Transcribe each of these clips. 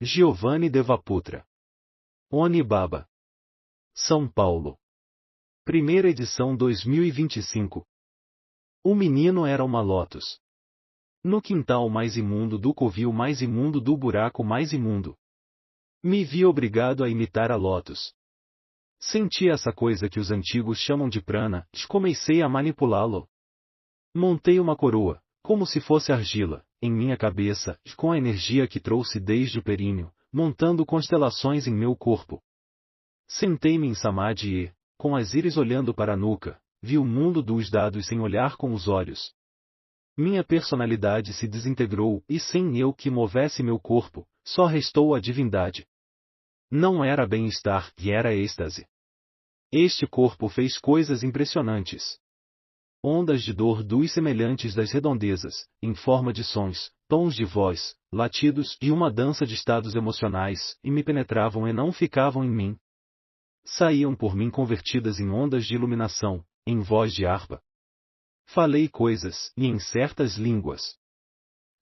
Giovanni Devaputra. Onibaba. São Paulo. Primeira edição 2025. O menino era uma lótus. No quintal mais imundo do covil mais imundo do buraco mais imundo. Me vi obrigado a imitar a lótus. Senti essa coisa que os antigos chamam de prana, e comecei a manipulá-lo. Montei uma coroa, como se fosse argila, em minha cabeça, e com a energia que trouxe desde o períneo, montando constelações em meu corpo. Sentei-me em samadhi e, com as íris olhando para a nuca, vi o mundo dos dados sem olhar com os olhos. Minha personalidade se desintegrou e sem eu que movesse meu corpo, só restou a divindade. Não era bem-estar e era êxtase. Este corpo fez coisas impressionantes. Ondas de dor dos semelhantes das redondezas, em forma de sons, tons de voz, latidos e uma dança de estados emocionais, e me penetravam e não ficavam em mim. Saíam por mim convertidas em ondas de iluminação, em voz de harpa. Falei coisas, e em certas línguas.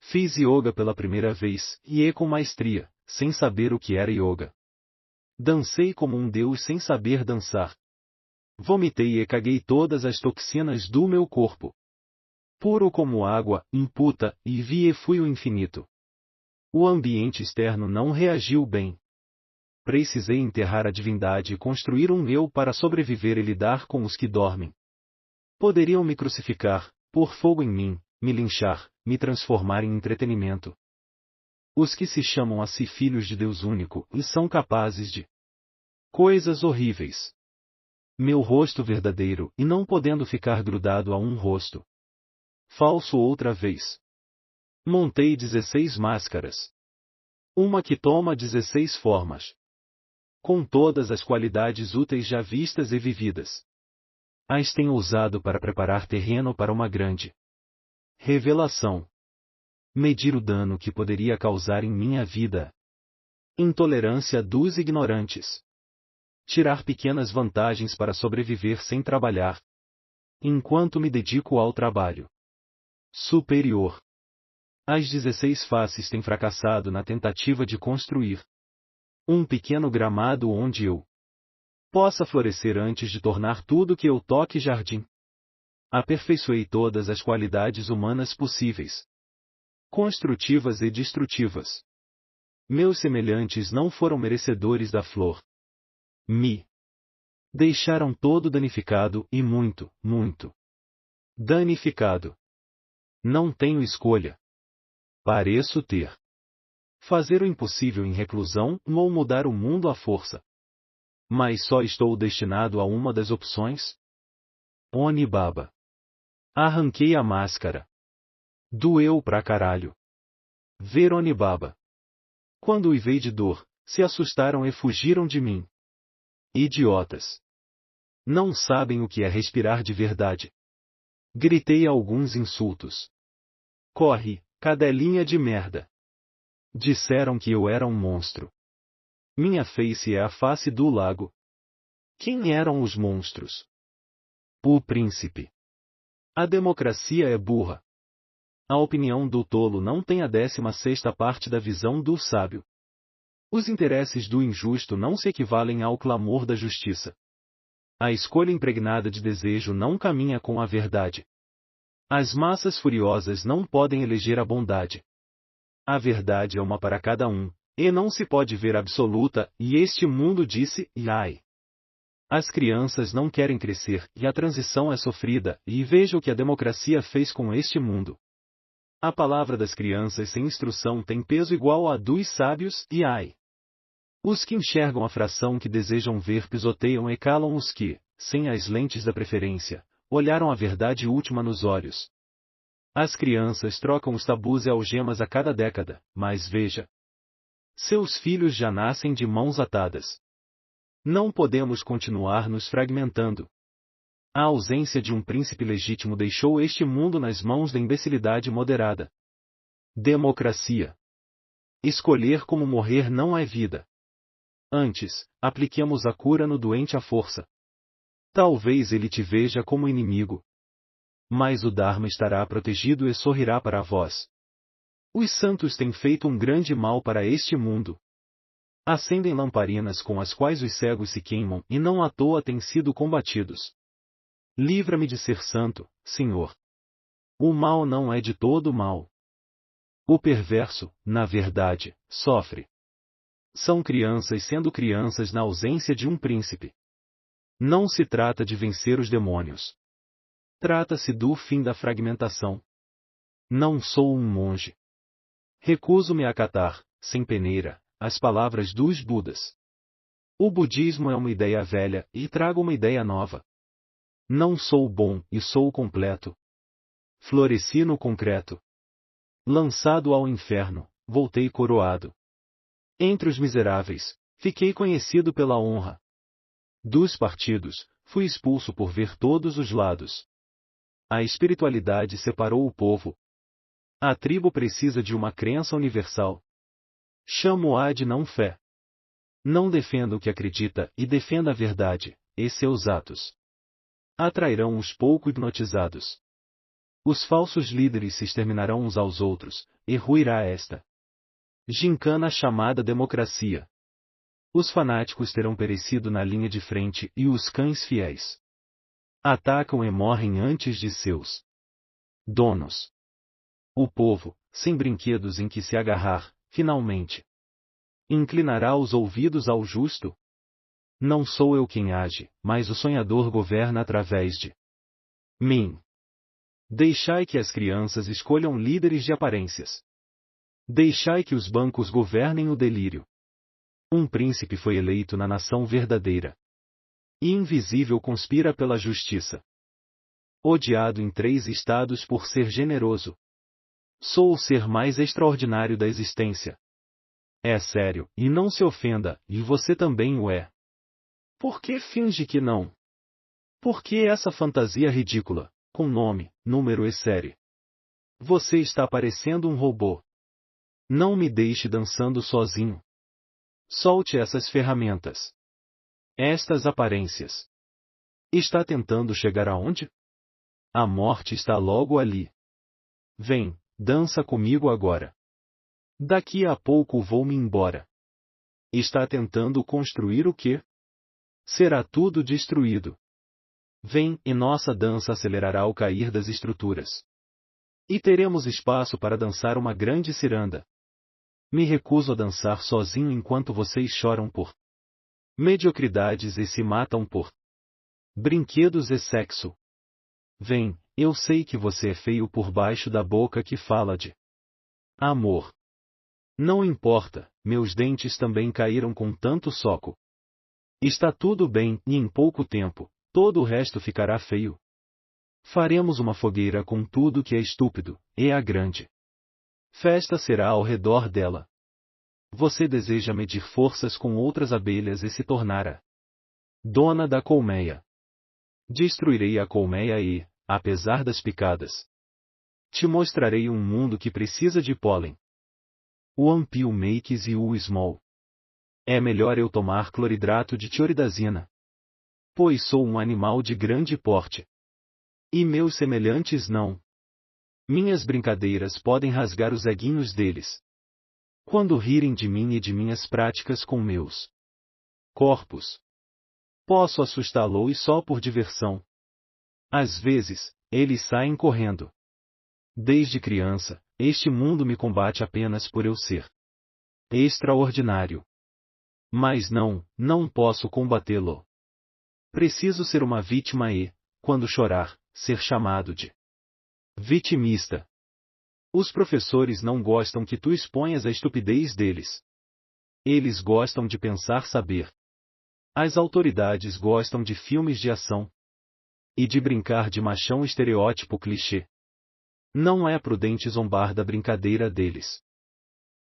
Fiz yoga pela primeira vez, e com maestria, sem saber o que era yoga. Dancei como um deus sem saber dançar. Vomitei e caguei todas as toxinas do meu corpo. Puro como água, imputa, e vi e fui o infinito. O ambiente externo não reagiu bem. Precisei enterrar a divindade e construir um eu para sobreviver e lidar com os que dormem. Poderiam me crucificar, pôr fogo em mim, me linchar, me transformar em entretenimento. Os que se chamam a si filhos de Deus único e são capazes de coisas horríveis. Meu rosto verdadeiro e não podendo ficar grudado a um rosto falso outra vez. Montei 16 máscaras. Uma que toma 16 formas. Com todas as qualidades úteis já vistas e vividas. As tenho usado para preparar terreno para uma grande revelação. Medir o dano que poderia causar em minha vida. Intolerância dos ignorantes. Tirar pequenas vantagens para sobreviver sem trabalhar. Enquanto me dedico ao trabalho superior. As 16 faces têm fracassado na tentativa de construir um pequeno gramado onde eu possa florescer antes de tornar tudo que eu toque jardim. Aperfeiçoei todas as qualidades humanas possíveis, construtivas e destrutivas. Meus semelhantes não foram merecedores da flor. Me deixaram todo danificado e muito, muito danificado. Não tenho escolha. Pareço ter. Fazer o impossível em reclusão ou mudar o mundo à força. Mas só estou destinado a uma das opções? Onibaba. Arranquei a máscara. Doeu pra caralho. Ver Onibaba. Quando uivei de dor, se assustaram e fugiram de mim. Idiotas. Não sabem o que é respirar de verdade. Gritei alguns insultos. Corre, cadelinha de merda. Disseram que eu era um monstro. Minha face é a face do lago. Quem eram os monstros? O príncipe. A democracia é burra. A opinião do tolo não tem a 16ª parte da visão do sábio. Os interesses do injusto não se equivalem ao clamor da justiça. A escolha impregnada de desejo não caminha com a verdade. As massas furiosas não podem eleger a bondade. A verdade é uma para cada um, e não se pode ver absoluta, e este mundo disse, ai. As crianças não querem crescer, e a transição é sofrida, e veja o que a democracia fez com este mundo. A palavra das crianças sem instrução tem peso igual à dos sábios, e ai. Os que enxergam a fração que desejam ver pisoteiam e calam os que, sem as lentes da preferência, olharam a verdade última nos olhos. As crianças trocam os tabus e algemas a cada década, mas veja. Seus filhos já nascem de mãos atadas. Não podemos continuar nos fragmentando. A ausência de um príncipe legítimo deixou este mundo nas mãos da imbecilidade moderada. Democracia. Escolher como morrer não é vida. Antes, apliquemos a cura no doente à força. Talvez ele te veja como inimigo. Mas o Dharma estará protegido e sorrirá para vós. Os santos têm feito um grande mal para este mundo. Acendem lamparinas com as quais os cegos se queimam e não à toa têm sido combatidos. Livra-me de ser santo, Senhor. O mal não é de todo mal. O perverso, na verdade, sofre. São crianças sendo crianças na ausência de um príncipe. Não se trata de vencer os demônios. Trata-se do fim da fragmentação. Não sou um monge. Recuso-me a acatar, sem peneira, as palavras dos Budas. O budismo é uma ideia velha e trago uma ideia nova. Não sou bom e sou completo. Floresci no concreto. Lançado ao inferno, voltei coroado. Entre os miseráveis, fiquei conhecido pela honra. Dos partidos, fui expulso por ver todos os lados. A espiritualidade separou o povo. A tribo precisa de uma crença universal. Chamo-a de não fé. Não defenda o que acredita e defenda a verdade, e seus atos atrairão os pouco hipnotizados. Os falsos líderes se exterminarão uns aos outros, e ruirá esta gincana chamada democracia. Os fanáticos terão perecido na linha de frente e os cães fiéis atacam e morrem antes de seus donos. O povo, sem brinquedos em que se agarrar, finalmente inclinará os ouvidos ao justo. Não sou eu quem age, mas o sonhador governa através de mim. Deixai que as crianças escolham líderes de aparências. Deixai que os bancos governem o delírio. Um príncipe foi eleito na nação verdadeira. E invisível conspira pela justiça. Odiado em 3 estados por ser generoso. Sou o ser mais extraordinário da existência. É sério, e não se ofenda, e você também o é. Por que finge que não? Por que essa fantasia ridícula, com nome, número e série? Você está parecendo um robô. Não me deixe dançando sozinho. Solte essas ferramentas. Estas aparências. Está tentando chegar aonde? A morte está logo ali. Vem, dança comigo agora. Daqui a pouco vou-me embora. Está tentando construir o quê? Será tudo destruído. Vem, e nossa dança acelerará o cair das estruturas. E teremos espaço para dançar uma grande ciranda. Me recuso a dançar sozinho enquanto vocês choram por mediocridades e se matam por brinquedos e sexo. Vem, eu sei que você é feio por baixo da boca que fala de amor. Não importa, meus dentes também caíram com tanto soco. Está tudo bem, e em pouco tempo, todo o resto ficará feio. Faremos uma fogueira com tudo que é estúpido, e a grande festa será ao redor dela. Você deseja medir forças com outras abelhas e se tornar a dona da colmeia. Destruirei a colmeia e, apesar das picadas, te mostrarei um mundo que precisa de pólen. One pill makes you small. É melhor eu tomar cloridrato de tioridazina. Pois sou um animal de grande porte. E meus semelhantes não. Minhas brincadeiras podem rasgar os eguinhos deles. Quando rirem de mim e de minhas práticas com meus corpos, posso assustá-lo e só por diversão. Às vezes, eles saem correndo. Desde criança, este mundo me combate apenas por eu ser extraordinário. Mas não posso combatê-lo. Preciso ser uma vítima e, quando chorar, ser chamado de vitimista. Os professores não gostam que tu exponhas a estupidez deles. Eles gostam de pensar saber. As autoridades gostam de filmes de ação. E de brincar de machão estereótipo clichê. Não é prudente zombar da brincadeira deles.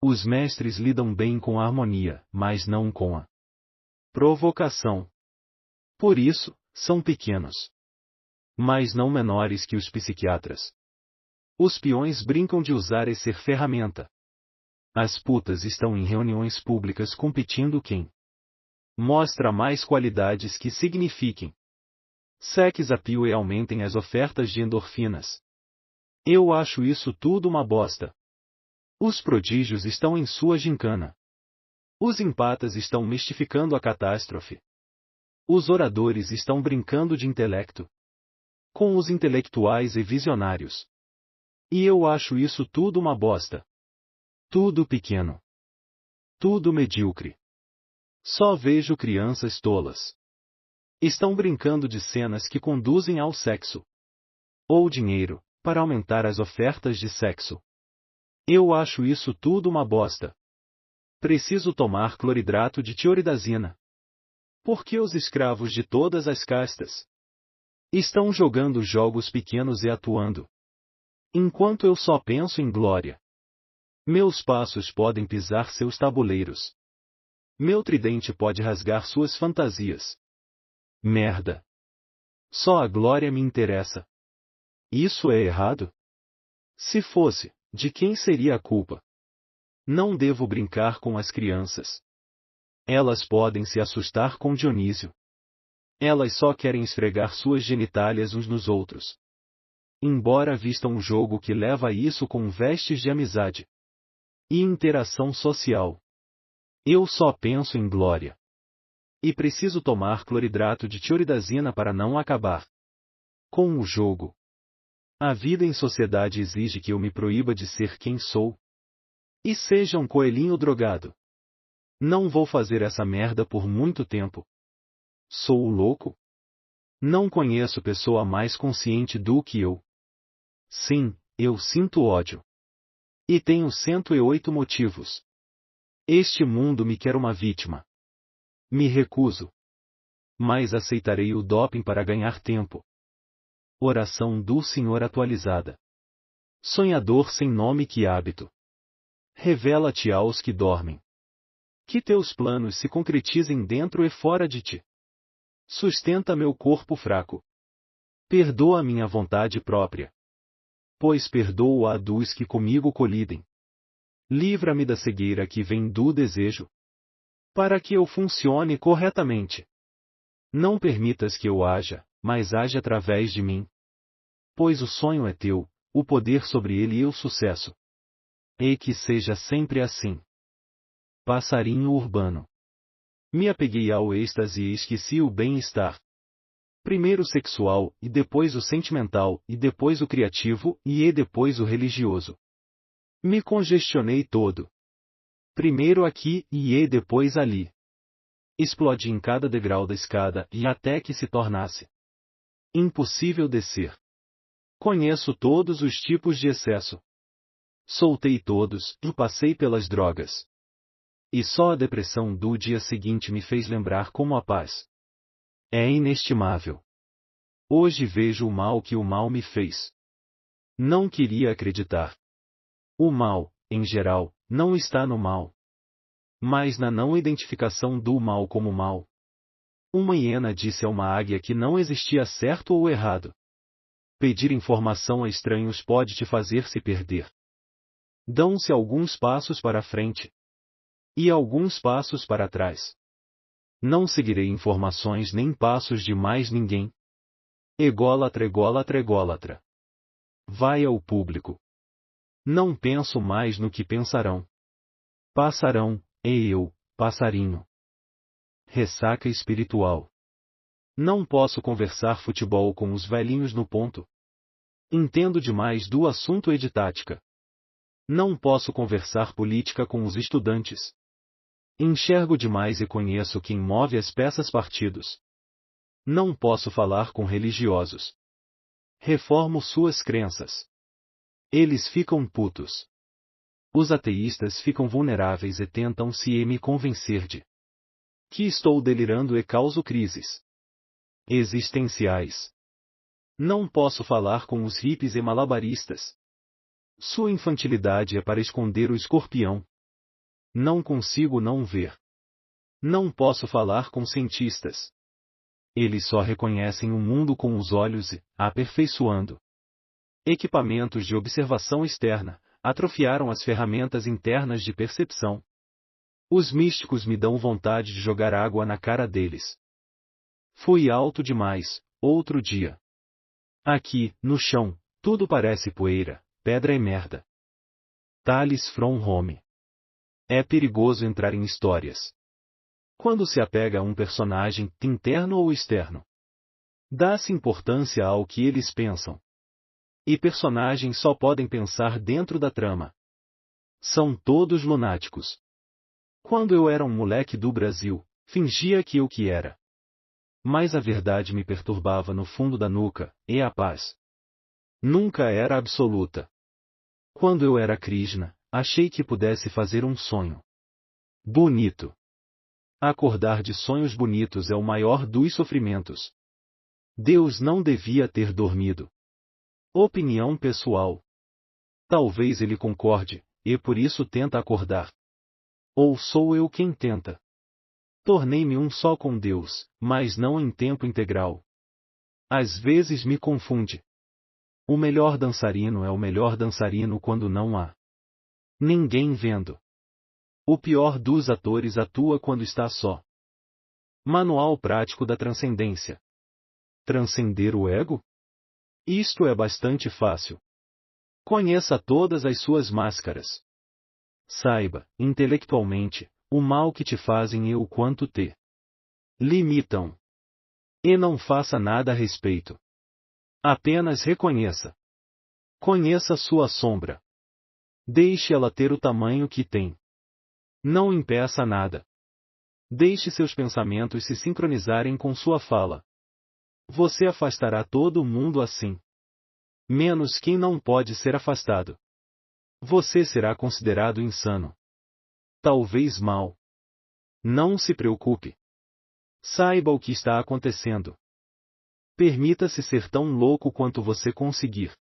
Os mestres lidam bem com a harmonia, mas não com a provocação. Por isso, são pequenos. Mas não menores que os psiquiatras. Os peões brincam de usar e ser ferramenta. As putas estão em reuniões públicas competindo quem mostra mais qualidades que signifiquem sex appeal e aumentem as ofertas de endorfinas. Eu acho isso tudo uma bosta. Os prodígios estão em sua gincana. Os empatas estão mistificando a catástrofe. Os oradores estão brincando de intelecto com os intelectuais e visionários. E eu acho isso tudo uma bosta. Tudo pequeno. Tudo medíocre. Só vejo crianças tolas. Estão brincando de cenas que conduzem ao sexo. Ou dinheiro, para aumentar as ofertas de sexo. Eu acho isso tudo uma bosta. Preciso tomar cloridrato de tioridazina. Porque os escravos de todas as castas estão jogando jogos pequenos e atuando. Enquanto eu só penso em glória. Meus passos podem pisar seus tabuleiros. Meu tridente pode rasgar suas fantasias. Merda. Só a glória me interessa. Isso é errado? Se fosse, de quem seria a culpa? Não devo brincar com as crianças. Elas podem se assustar com Dionísio. Elas só querem esfregar suas genitálias uns nos outros. Embora vistam um jogo que leva a isso com vestes de amizade e interação social. Eu só penso em glória. E preciso tomar cloridrato de tioridazina para não acabar com o jogo. A vida em sociedade exige que eu me proíba de ser quem sou. E seja um coelhinho drogado. Não vou fazer essa merda por muito tempo. Sou o louco? Não conheço pessoa mais consciente do que eu. Sim, eu sinto ódio. E tenho 108 motivos. Este mundo me quer uma vítima. Me recuso. Mas aceitarei o doping para ganhar tempo. Oração do Senhor atualizada. Sonhador sem nome, que hábito. Revela-te aos que dormem. Que teus planos se concretizem dentro e fora de ti. Sustenta meu corpo fraco. Perdoa minha vontade própria. Pois perdoo a dos que comigo colidem. Livra-me da cegueira que vem do desejo. Para que eu funcione corretamente. Não permitas que eu haja, mas age através de mim. Pois o sonho é teu, o poder sobre ele e o sucesso. E que seja sempre assim. Passarinho urbano. Me apeguei ao êxtase e esqueci o bem-estar. Primeiro o sexual, e depois o sentimental, e depois o criativo, e depois o religioso. Me congestionei todo. Primeiro aqui, e depois ali. Explodi em cada degrau da escada, e até que se tornasse impossível descer. Conheço todos os tipos de excesso. Soltei todos, e passei pelas drogas. E só a depressão do dia seguinte me fez lembrar como a paz é inestimável. Hoje vejo o mal que o mal me fez. Não queria acreditar. O mal, em geral, não está no mal, mas na não identificação do mal como mal. Uma hiena disse a uma águia que não existia certo ou errado. Pedir informação a estranhos pode te fazer se perder. Dão-se alguns passos para frente e alguns passos para trás. Não seguirei informações nem passos de mais ninguém. Ególatra, ególatra, ególatra. Vai ao público. Não penso mais no que pensarão. Passarão, e eu, passarinho. Ressaca espiritual. Não posso conversar futebol com os velhinhos no ponto. Entendo demais do assunto e de tática. Não posso conversar política com os estudantes. Enxergo demais e conheço quem move as peças partidos. Não posso falar com religiosos. Reformo suas crenças. Eles ficam putos. Os ateístas ficam vulneráveis e tentam se me convencer de que estou delirando e causo crises existenciais. Não posso falar com os hippies e malabaristas. Sua infantilidade é para esconder o escorpião. Não consigo não ver. Não posso falar com cientistas. Eles só reconhecem o mundo com os olhos e, aperfeiçoando equipamentos de observação externa, atrofiaram as ferramentas internas de percepção. Os místicos me dão vontade de jogar água na cara deles. Fui alto demais, outro dia. Aqui, no chão, tudo parece poeira, pedra e merda. Tales from Home. É perigoso entrar em histórias. Quando se apega a um personagem, interno ou externo, dá-se importância ao que eles pensam. E personagens só podem pensar dentro da trama. São todos lunáticos. Quando eu era um moleque do Brasil, fingia que eu que era. Mas a verdade me perturbava no fundo da nuca, e a paz nunca era absoluta. Quando eu era Krishna, achei que pudesse fazer um sonho bonito. Acordar de sonhos bonitos é o maior dos sofrimentos. Deus não devia ter dormido. Opinião pessoal. Talvez ele concorde, e por isso tenta acordar. Ou sou eu quem tenta? Tornei-me um só com Deus, mas não em tempo integral. Às vezes me confunde. O melhor dançarino é o melhor dançarino quando não há ninguém vendo. O pior dos atores atua quando está só. Manual prático da transcendência. Transcender o ego? Isto é bastante fácil. Conheça todas as suas máscaras. Saiba, intelectualmente, o mal que te fazem e o quanto te limitam. E não faça nada a respeito. Apenas reconheça. Conheça sua sombra. Deixe ela ter o tamanho que tem. Não impeça nada. Deixe seus pensamentos se sincronizarem com sua fala. Você afastará todo mundo assim. Menos quem não pode ser afastado. Você será considerado insano. Talvez mal. Não se preocupe. Saiba o que está acontecendo. Permita-se ser tão louco quanto você conseguir.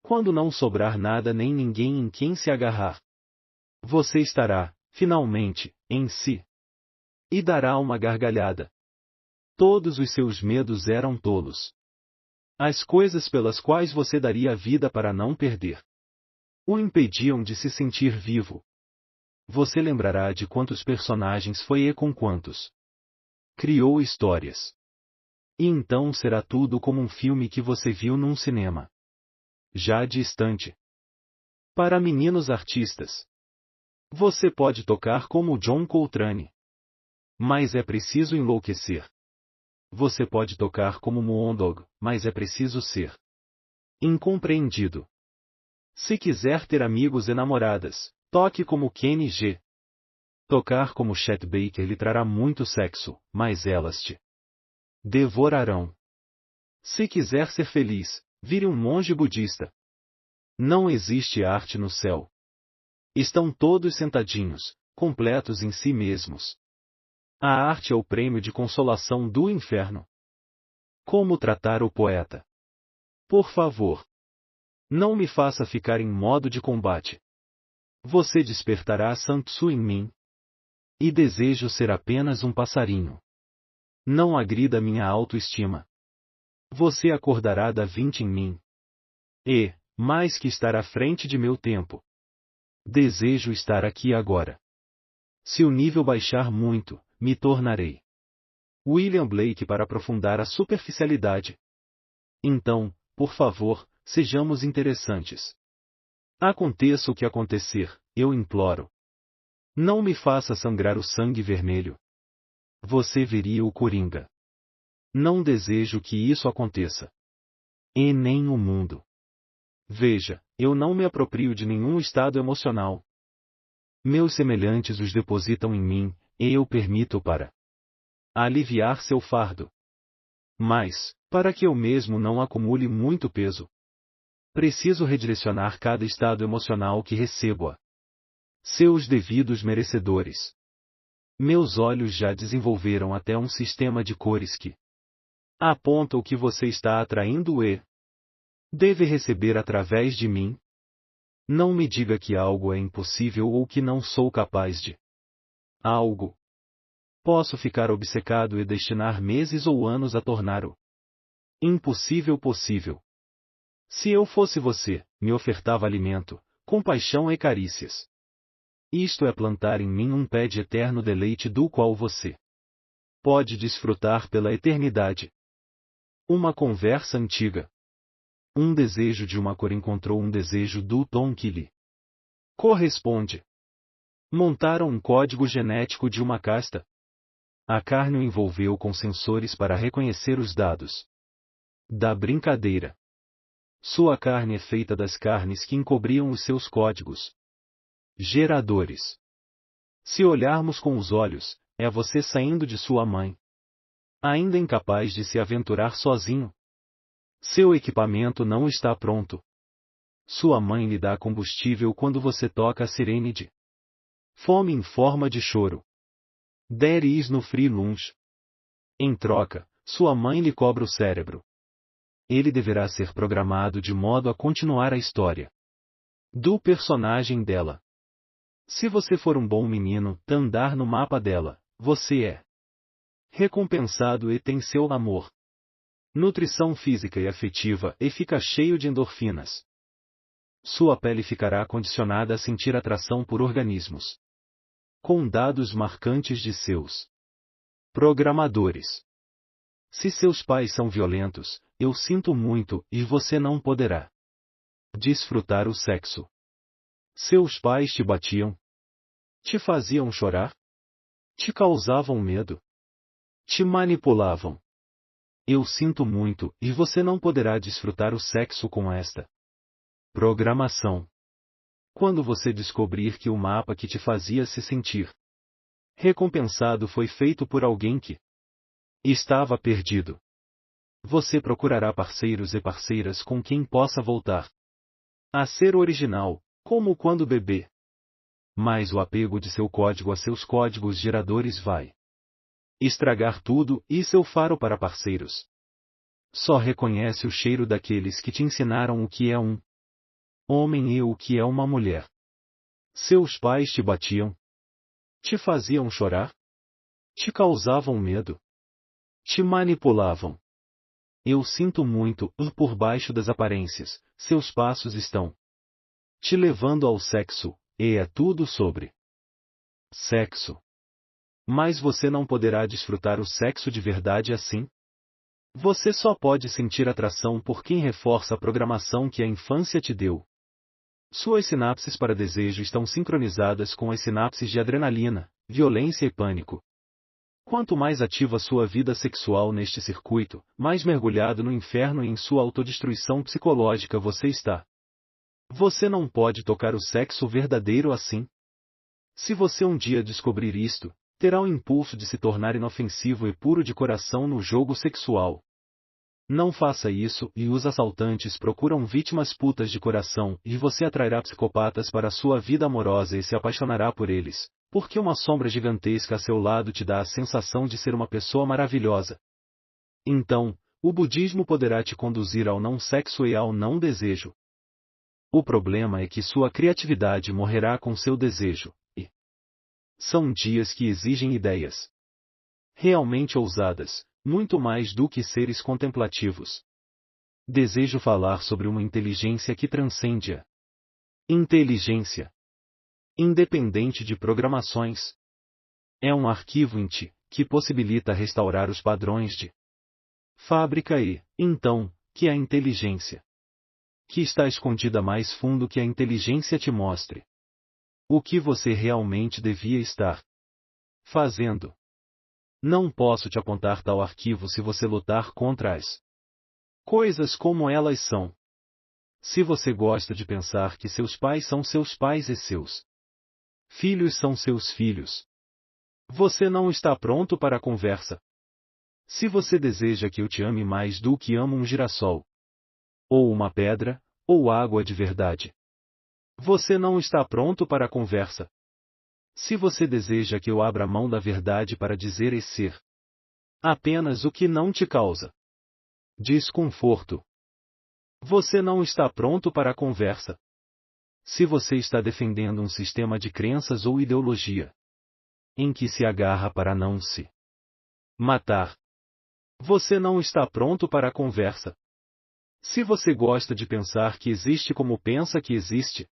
Quando não sobrar nada nem ninguém em quem se agarrar, você estará, finalmente, em si. E dará uma gargalhada. Todos os seus medos eram tolos. As coisas pelas quais você daria a vida para não perder o impediam de se sentir vivo. Você lembrará de quantos personagens foi e com quantos criou histórias. E então será tudo como um filme que você viu num cinema já distante. Para meninos artistas, você pode tocar como John Coltrane. Mas é preciso enlouquecer. Você pode tocar como Moondog, mas é preciso ser incompreendido. Se quiser ter amigos e namoradas, toque como Kenny G. Tocar como Chet Baker lhe trará muito sexo, mas elas te devorarão. Se quiser ser feliz, vire um monge budista. Não existe arte no céu. Estão todos sentadinhos, completos em si mesmos. A arte é o prêmio de consolação do inferno. Como tratar o poeta? Por favor, não me faça ficar em modo de combate. Você despertará Santsu em mim. E desejo ser apenas um passarinho. Não agrida minha autoestima. Você acordará da 20 em mim. E, mais que estar à frente de meu tempo, desejo estar aqui agora. Se o nível baixar muito, me tornarei William Blake para aprofundar a superficialidade. Então, por favor, sejamos interessantes. Aconteça o que acontecer, eu imploro. Não me faça sangrar o sangue vermelho. Você veria o Coringa. Não desejo que isso aconteça. E nem o mundo. Veja, eu não me aproprio de nenhum estado emocional. Meus semelhantes os depositam em mim, e eu permito para aliviar seu fardo. Mas, para que eu mesmo não acumule muito peso, preciso redirecionar cada estado emocional que recebo a seus devidos merecedores. Meus olhos já desenvolveram até um sistema de cores que aponta o que você está atraindo e deve receber através de mim. Não me diga que algo é impossível ou que não sou capaz de algo. Posso ficar obcecado e destinar meses ou anos a tornar-o impossível possível. Se eu fosse você, me ofertava alimento, compaixão e carícias. Isto é plantar em mim um pé de eterno deleite do qual você pode desfrutar pela eternidade. Uma conversa antiga. Um desejo de uma cor encontrou um desejo do tom que lhe corresponde. Montaram um código genético de uma casta. A carne o envolveu com sensores para reconhecer os dados da brincadeira. Sua carne é feita das carnes que encobriam os seus códigos geradores. Se olharmos com os olhos, é você saindo de sua mãe. Ainda incapaz de se aventurar sozinho. Seu equipamento não está pronto. Sua mãe lhe dá combustível quando você toca a sirene de fome em forma de choro. There is no free lunch. Em troca, sua mãe lhe cobra o cérebro. Ele deverá ser programado de modo a continuar a história do personagem dela. Se você for um bom menino, andar no mapa dela, você é recompensado e tem seu amor, nutrição física e afetiva e fica cheio de endorfinas. Sua pele ficará condicionada a sentir atração por organismos com dados marcantes de seus programadores. Se seus pais são violentos, eu sinto muito e você não poderá desfrutar o sexo. Seus pais te batiam? Te faziam chorar? Te causavam medo? Te manipulavam? Eu sinto muito e você não poderá desfrutar o sexo com esta programação. Quando você descobrir que o mapa que te fazia se sentir recompensado foi feito por alguém que estava perdido, você procurará parceiros e parceiras com quem possa voltar a ser original, como quando bebê. Mas o apego de seu código a seus códigos geradores vai estragar tudo e seu faro para parceiros. Só reconhece o cheiro daqueles que te ensinaram o que é um homem e o que é uma mulher. Seus pais te batiam? Te faziam chorar? Te causavam medo? Te manipulavam? Eu sinto muito, por baixo das aparências, seus passos estão te levando ao sexo, e é tudo sobre sexo. Mas você não poderá desfrutar o sexo de verdade assim? Você só pode sentir atração por quem reforça a programação que a infância te deu. Suas sinapses para desejo estão sincronizadas com as sinapses de adrenalina, violência e pânico. Quanto mais ativa sua vida sexual neste circuito, mais mergulhado no inferno e em sua autodestruição psicológica você está. Você não pode tocar o sexo verdadeiro assim. Se você um dia descobrir isto, terá o impulso de se tornar inofensivo e puro de coração no jogo sexual. Não faça isso, e os assaltantes procuram vítimas putas de coração, e você atrairá psicopatas para a sua vida amorosa e se apaixonará por eles, porque uma sombra gigantesca a seu lado te dá a sensação de ser uma pessoa maravilhosa. Então, o budismo poderá te conduzir ao não sexo e ao não desejo. O problema é que sua criatividade morrerá com seu desejo, e são dias que exigem ideias realmente ousadas, muito mais do que seres contemplativos. Desejo falar sobre uma inteligência que transcende a inteligência independente de programações. É um arquivo em ti, que possibilita restaurar os padrões de fábrica e, então, que a inteligência que está escondida mais fundo que a inteligência te mostre o que você realmente devia estar fazendo. Não posso te apontar tal arquivo se você lutar contra as coisas como elas são. Se você gosta de pensar que seus pais são seus pais e seus filhos são seus filhos, você não está pronto para a conversa. Se você deseja que eu te ame mais do que amo um girassol, ou uma pedra, ou água de verdade, você não está pronto para a conversa. Se você deseja que eu abra mão da verdade para dizer e ser apenas o que não te causa desconforto, você não está pronto para a conversa. Se você está defendendo um sistema de crenças ou ideologia em que se agarra para não se matar, você não está pronto para a conversa. Se você gosta de pensar que existe como pensa que existe,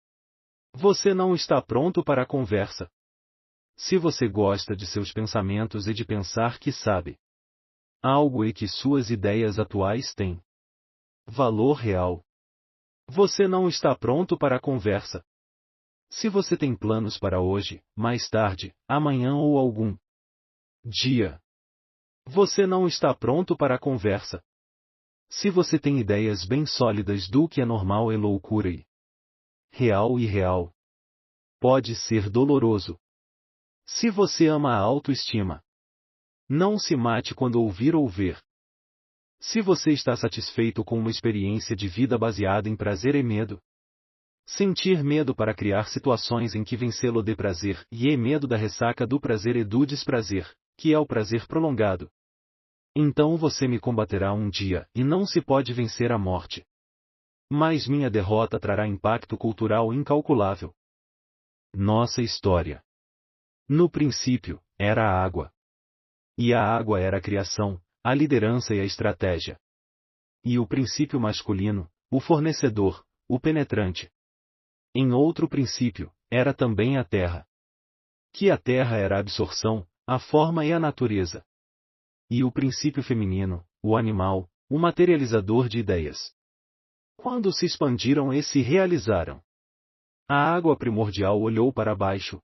você não está pronto para a conversa. Se você gosta de seus pensamentos e de pensar que sabe algo e que suas ideias atuais têm valor real, você não está pronto para a conversa. Se você tem planos para hoje, mais tarde, amanhã ou algum dia, você não está pronto para a conversa. Se você tem ideias bem sólidas do que é normal e loucura e real, pode ser doloroso. Se você ama a autoestima, não se mate quando ouvir ou ver. Se você está satisfeito com uma experiência de vida baseada em prazer e medo, sentir medo para criar situações em que vencê-lo dê prazer, e medo da ressaca do prazer e do desprazer, que é o prazer prolongado. Então você me combaterá um dia, e não se pode vencer a morte. Mas minha derrota trará impacto cultural incalculável. Nossa história. No princípio, era a água. E a água era a criação, a liderança e a estratégia. E o princípio masculino, o fornecedor, o penetrante. Em outro princípio, era também a terra. Que a terra era a absorção, a forma e a natureza. E o princípio feminino, o animal, o materializador de ideias. Quando se expandiram e se realizaram, a água primordial olhou para baixo.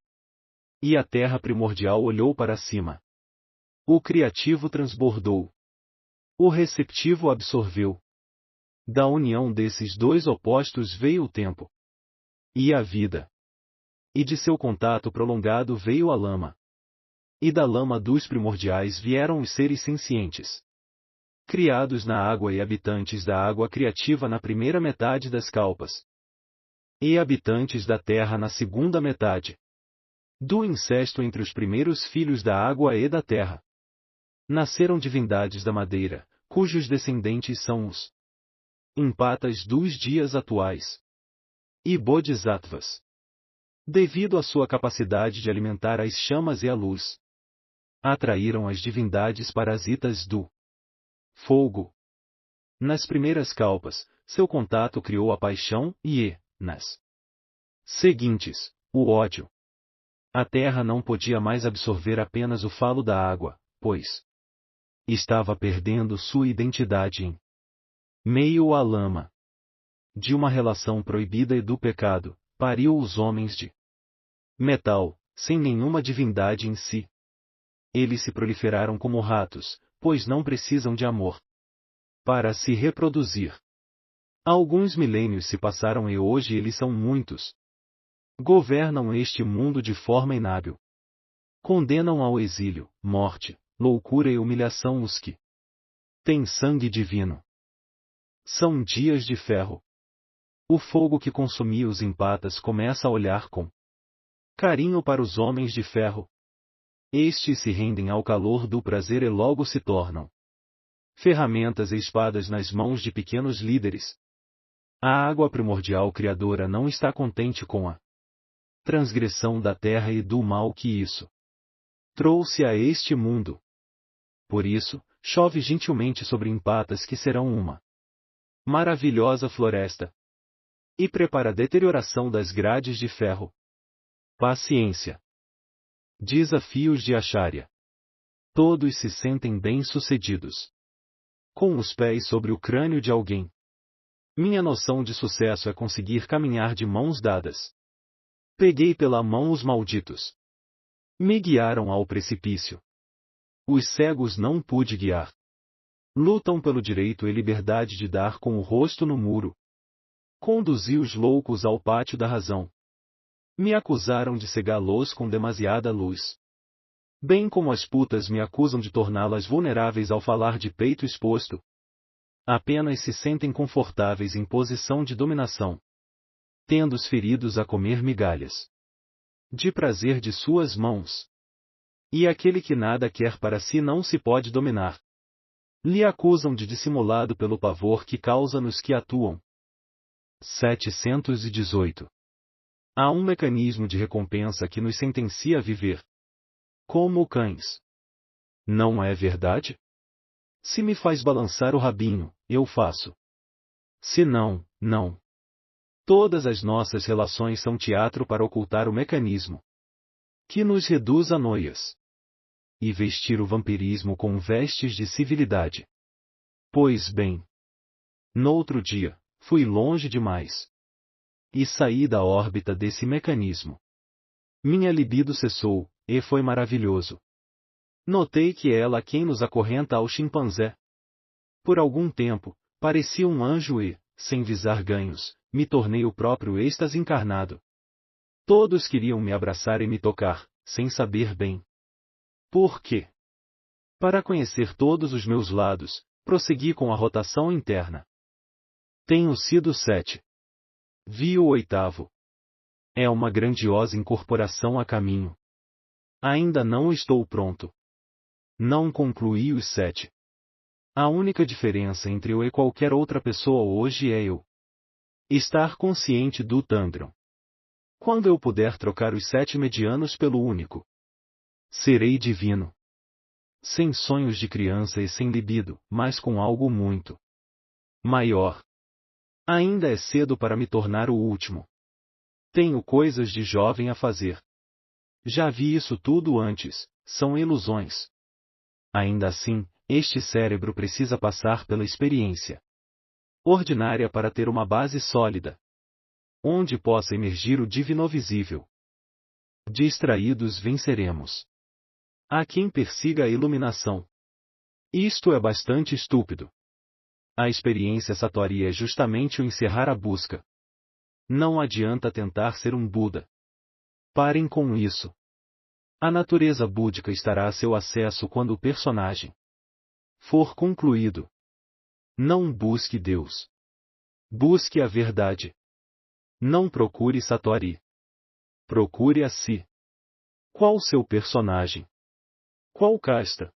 E a terra primordial olhou para cima. O criativo transbordou. O receptivo absorveu. Da união desses dois opostos veio o tempo. E a vida. E de seu contato prolongado veio a lama. E da lama dos primordiais vieram os seres sencientes. Criados na água e habitantes da água criativa na primeira metade das calpas. E habitantes da terra na segunda metade. Do incesto entre os primeiros filhos da água e da terra. Nasceram divindades da madeira, cujos descendentes são os empatas dos dias atuais. E bodhisattvas. Devido à sua capacidade de alimentar as chamas e a luz, atraíram as divindades parasitas do fogo. Nas primeiras kalpas, seu contato criou a paixão e, nas seguintes, o ódio. A terra não podia mais absorver apenas o falo da água, pois estava perdendo sua identidade em meio à lama. De uma relação proibida e do pecado, pariu os homens de metal, sem nenhuma divindade em si. Eles se proliferaram como ratos, pois não precisam de amor para se reproduzir. Alguns milênios se passaram e hoje eles são muitos. Governam este mundo de forma inábil. Condenam ao exílio, morte, loucura e humilhação os que têm sangue divino. São dias de ferro. O fogo que consumia os empatas começa a olhar com carinho para os homens de ferro. Estes se rendem ao calor do prazer e logo se tornam ferramentas e espadas nas mãos de pequenos líderes. A água primordial criadora não está contente com a transgressão da terra e do mal que isso trouxe a este mundo. Por isso, chove gentilmente sobre empatas que serão uma maravilhosa floresta. E prepara a deterioração das grades de ferro. Paciência. Desafios de Acharya. Todos se sentem bem-sucedidos com os pés sobre o crânio de alguém. Minha noção de sucesso é conseguir caminhar de mãos dadas. Peguei pela mão os malditos. Me guiaram ao precipício. Os cegos não pude guiar. Lutam pelo direito e liberdade de dar com o rosto no muro. Conduzi os loucos ao pátio da razão. Me acusaram de cegá-los com demasiada luz. Bem como as putas me acusam de torná-las vulneráveis ao falar de peito exposto. Apenas se sentem confortáveis em posição de dominação. Tendo os feridos a comer migalhas de prazer de suas mãos. E aquele que nada quer para si não se pode dominar. Lhe acusam de dissimulado pelo pavor que causa nos que atuam. 718. Há um mecanismo de recompensa que nos sentencia a viver como cães. Não é verdade? Se me faz balançar o rabinho, eu faço. Se não, não. Todas as nossas relações são teatro para ocultar o mecanismo que nos reduz a noias e vestir o vampirismo com vestes de civilidade. Pois bem, noutro dia, fui longe demais. e saí da órbita desse mecanismo. Minha libido cessou, e foi maravilhoso. Notei que é ela quem nos acorrenta ao chimpanzé. Por algum tempo, parecia um anjo e, sem visar ganhos, me tornei o próprio êxtase encarnado. Todos queriam me abraçar e me tocar, sem saber bem por quê. Para conhecer todos os meus lados, prossegui com a rotação interna. Tenho sido 7. Vi o 8º. É uma grandiosa incorporação a caminho. Ainda não estou pronto. Não concluí os 7. A única diferença entre eu e qualquer outra pessoa hoje é eu estar consciente do Tandron. Quando eu puder trocar os 7 medianos pelo único, serei divino. Sem sonhos de criança e sem libido, mas com algo muito maior. Ainda é cedo para me tornar o último. Tenho coisas de jovem a fazer. Já vi isso tudo antes, são ilusões. Ainda assim, este cérebro precisa passar pela experiência ordinária para ter uma base sólida, onde possa emergir o divino visível. Distraídos venceremos. Há quem persiga a iluminação. Isto é bastante estúpido. A experiência satori é justamente o encerrar a busca. Não adianta tentar ser um Buda. Parem com isso. A natureza búdica estará a seu acesso quando o personagem for concluído. Não busque Deus. Busque a verdade. Não procure satori. Procure a si. Qual seu personagem? Qual casta?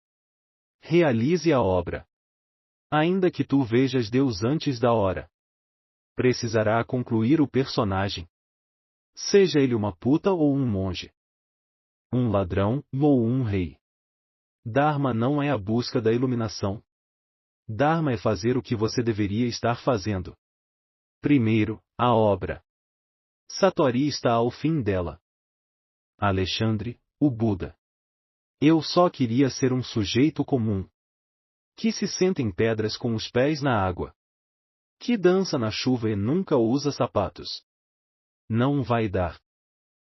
Realize a obra. Ainda que tu vejas Deus antes da hora, precisará concluir o personagem. Seja ele uma puta ou um monge, um ladrão ou um rei. Dharma não é a busca da iluminação. Dharma é fazer o que você deveria estar fazendo. Primeiro, a obra. Satori está ao fim dela. Alexandre, o Buda. Eu só queria ser um sujeito comum, que se senta em pedras com os pés na água, que dança na chuva e nunca usa sapatos. Não vai dar.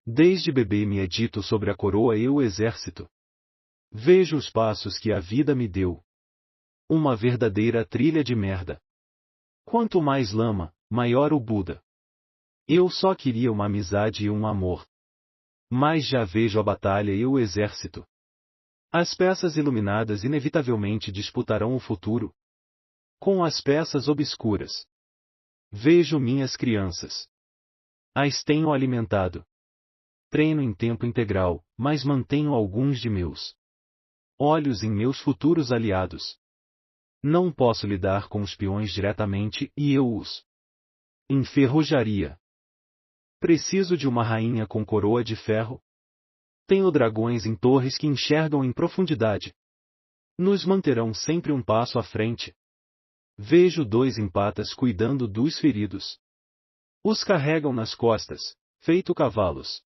Desde bebê me é dito sobre a coroa e o exército. Vejo os passos que a vida me deu. Uma verdadeira trilha de merda. Quanto mais lama, maior o Buda. Eu só queria uma amizade e um amor. Mas já vejo a batalha e o exército. As peças iluminadas inevitavelmente disputarão o futuro com as peças obscuras. Vejo minhas crianças. As tenho alimentado. Treino em tempo integral, mas mantenho alguns de meus olhos em meus futuros aliados. Não posso lidar com os peões diretamente e eu os enferrujaria. Preciso de uma rainha com coroa de ferro. Tenho dragões em torres que enxergam em profundidade. Nos manterão sempre um passo à frente. Vejo 2 empatas cuidando dos feridos. Os carregam nas costas, feito cavalos.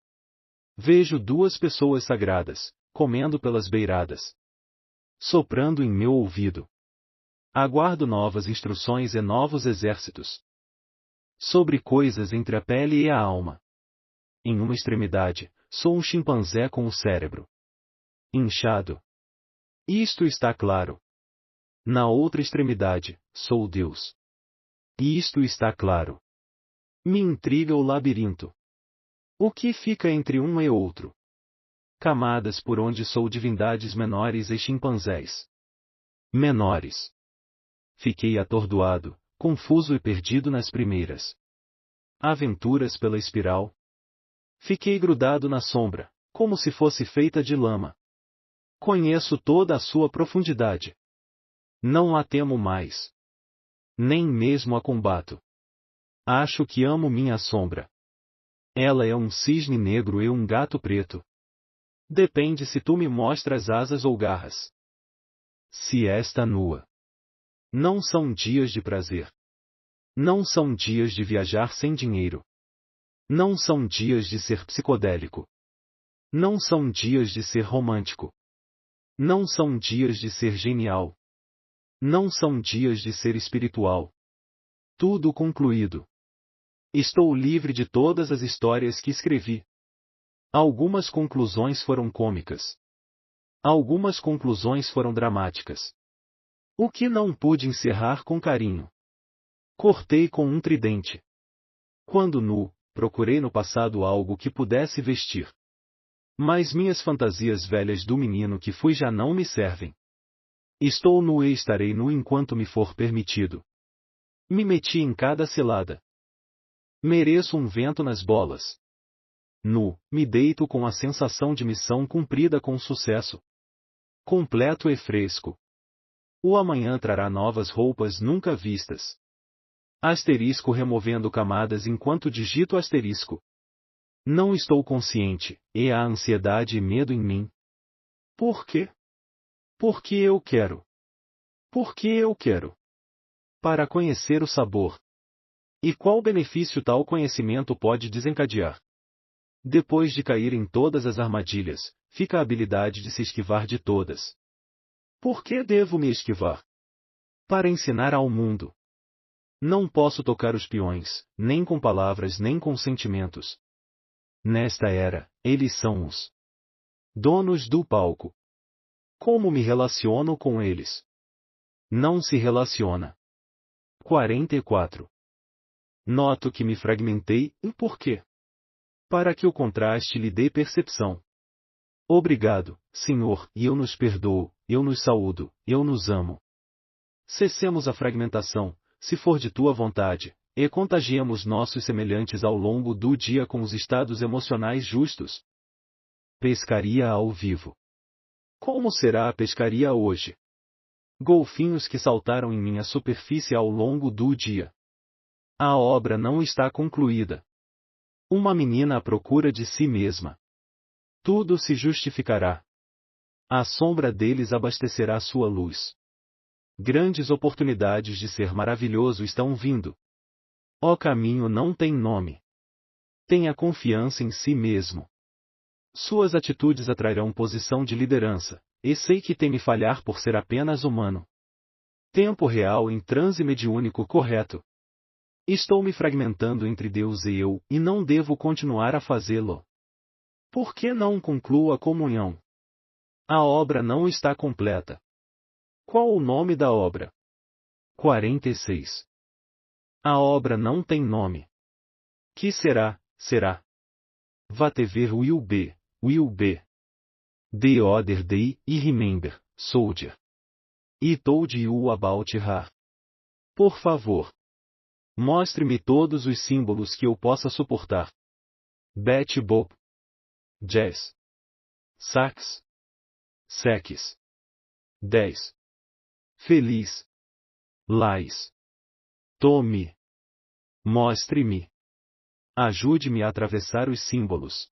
Vejo 2 pessoas sagradas, comendo pelas beiradas, soprando em meu ouvido. Aguardo novas instruções e novos exércitos. Sobre coisas entre a pele e a alma. Em uma extremidade, sou um chimpanzé com o cérebro inchado. Isto está claro. Na outra extremidade, sou Deus. Isto está claro. Me intriga o labirinto. O que fica entre um e outro? Camadas por onde sou divindades menores e chimpanzés menores. Fiquei atordoado, confuso e perdido nas primeiras aventuras pela espiral. Fiquei grudado na sombra, como se fosse feita de lama. Conheço toda a sua profundidade. Não a temo mais. Nem mesmo a combato. Acho que amo minha sombra. Ela é um cisne negro e um gato preto. Depende se tu me mostras asas ou garras. Se esta nua. Não são dias de prazer. Não são dias de viajar sem dinheiro. Não são dias de ser psicodélico. Não são dias de ser romântico. Não são dias de ser genial. Não são dias de ser espiritual. Tudo concluído. Estou livre de todas as histórias que escrevi. Algumas conclusões foram cômicas. Algumas conclusões foram dramáticas. O que não pude encerrar com carinho. Cortei com um tridente. Quando nu, procurei no passado algo que pudesse vestir. Mas minhas fantasias velhas do menino que fui já não me servem. Estou nu e estarei nu enquanto me for permitido. Me meti em cada cilada. Mereço um vento nas bolas. Nu, me deito com a sensação de missão cumprida com sucesso. Completo e fresco. O amanhã trará novas roupas nunca vistas. Asterisco removendo camadas enquanto digito asterisco. Não estou consciente, e há ansiedade e medo em mim. Por quê? Porque eu quero. Porque eu quero. Para conhecer o sabor. E qual benefício tal conhecimento pode desencadear? Depois de cair em todas as armadilhas, fica a habilidade de se esquivar de todas. Por que devo me esquivar? Para ensinar ao mundo. Não posso tocar os peões, nem com palavras nem com sentimentos. Nesta era, eles são os donos do palco. Como me relaciono com eles? Não se relaciona. 44. Noto que me fragmentei, e por quê? Para que o contraste lhe dê percepção. Obrigado, Senhor, e eu nos perdoo, eu nos saúdo, eu nos amo. Cessemos a fragmentação, se for de tua vontade, e contagiemos nossos semelhantes ao longo do dia com os estados emocionais justos. Pescaria ao vivo. Como será a pescaria hoje? Golfinhos que saltaram em minha superfície ao longo do dia. A obra não está concluída. Uma menina à procura de si mesma. Tudo se justificará. A sombra deles abastecerá sua luz. Grandes oportunidades de ser maravilhoso estão vindo. O caminho não tem nome. Tenha confiança em si mesmo. Suas atitudes atrairão posição de liderança, e sei que teme falhar por ser apenas humano. Tempo real em transe mediúnico correto. Estou me fragmentando entre Deus e eu, e não devo continuar a fazê-lo. Por que não concluo a comunhão? A obra não está completa. Qual o nome da obra? 46. A obra não tem nome. Que será, será? Whatever will be, will be. The other day, I remember, soldier. I told you about her. Por favor. Mostre-me todos os símbolos que eu possa suportar. Bet Bob. Jazz. Sax. Sex. 10. Feliz. Lais. Tome. Mostre-me. Ajude-me a atravessar os símbolos.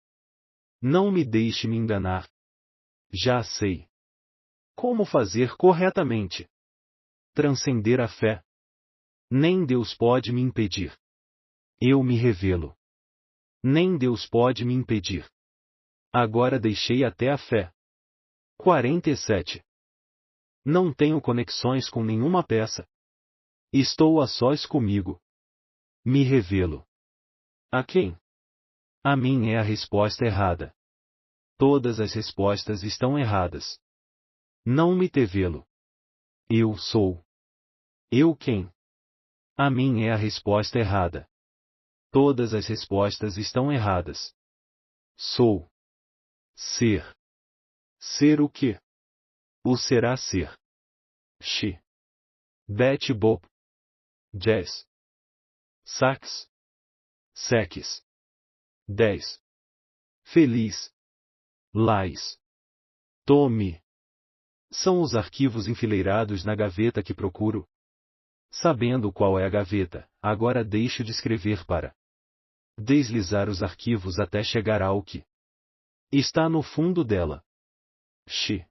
Não me deixe me enganar. Já sei. Como fazer corretamente? Transcender a fé. Nem Deus pode me impedir. Eu me revelo. Nem Deus pode me impedir. Agora deixei até a fé. 47. Não tenho conexões com nenhuma peça. Estou a sós comigo. Me revelo. A quem? A mim é a resposta errada. Todas as respostas estão erradas. Não me revelo. Eu sou. Eu quem? A mim é a resposta errada. Todas as respostas estão erradas. Sou. Ser. Ser o quê? O será ser. She. Bet Bob. Jazz. Sax. Sex. 10. Feliz. Lais. Tome. São os arquivos enfileirados na gaveta que procuro. Sabendo qual é a gaveta, agora deixo de escrever para deslizar os arquivos até chegar ao que está no fundo dela. She.